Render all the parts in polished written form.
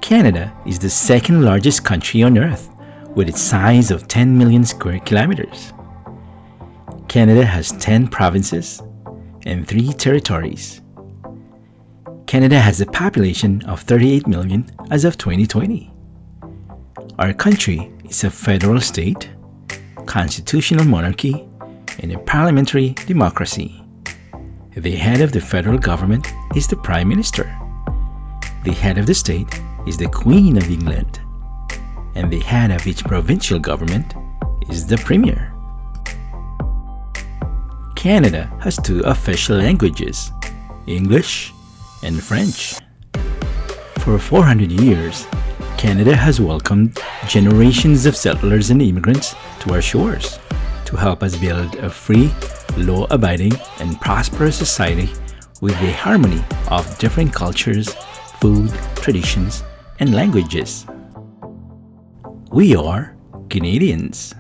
Canada is the second largest country on Earth, with its size of 10 million square kilometers. Canada has 10 provinces and 3 territories. Canada has a population of 38 million as of 2020. Our country is a federal state, constitutional monarchy, and a parliamentary democracy. The head of the federal government is the Prime Minister. The head of the state is the Queen of England. And the head of each provincial government is the Premier. Canada has 2 official languages, English and French. For 400 years, Canada has welcomed generations of settlers and immigrants to our shores to help us build a free, law-abiding, and prosperous society with the harmony of different cultures, food, traditions, and languages. We are Canadians.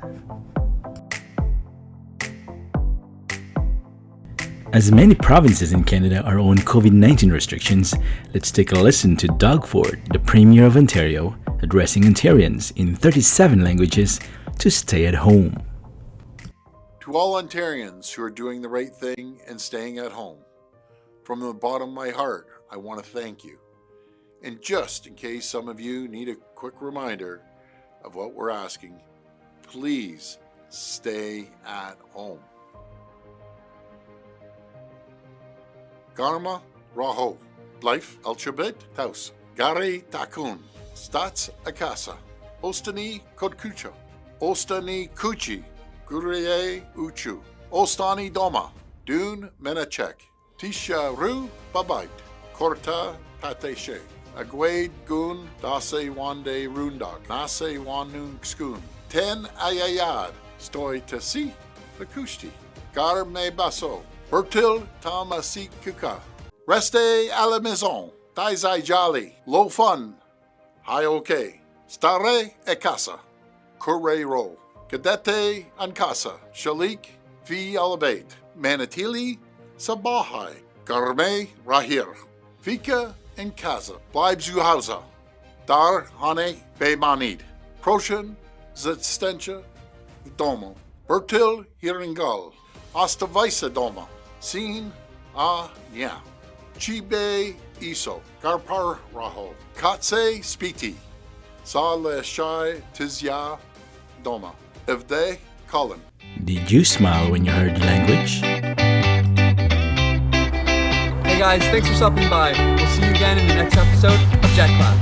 As many provinces in Canada are on COVID-19 restrictions, let's take a listen to Doug Ford, the Premier of Ontario, addressing Ontarians in 37 languages to stay at home. To all Ontarians who are doing the right thing and staying at home, from the bottom of my heart, I want to thank you. And just in case some of you need a quick reminder of what we're asking, please stay at home. Garma Raho, Life Alchabet Taus, Gare Takun, Stats Akasa, Ostani Kodkucha, Ostani Kuchi, Gurye Uchu, Ostani Doma, Dun Menachek, Tisha Ru Babait, Korta Pateshe, Agwade Gun Dase Wande Rundak, Nase Wanung Skun, Ten Ayayad, Stoy Tasi, Lakushti, Gar Me Baso, Bertil Tamasik Kuka, Reste à la Maison, Taizai Jali, Lo Fun, Hayoke, Stare Ekasa, Kure Ro, Cadete Ankasa, Shalik Vi Alabait, Manatili Sabahai, Garme Rahir, Fika in Kaza, Bleib zu Hause, Dar Hane Bemanid, Proshen Zitstencha Domo, Bertil Hiringal, Ostavisa Doma, Sin A Nya, Chibe Iso, Garpar Raho, Katse Spiti, Sa Le Shai Tizya Doma, Evde Colin. Did you smile when you heard the language? Hey guys, thanks for stopping by. We'll see you again in the next episode of Jet Class.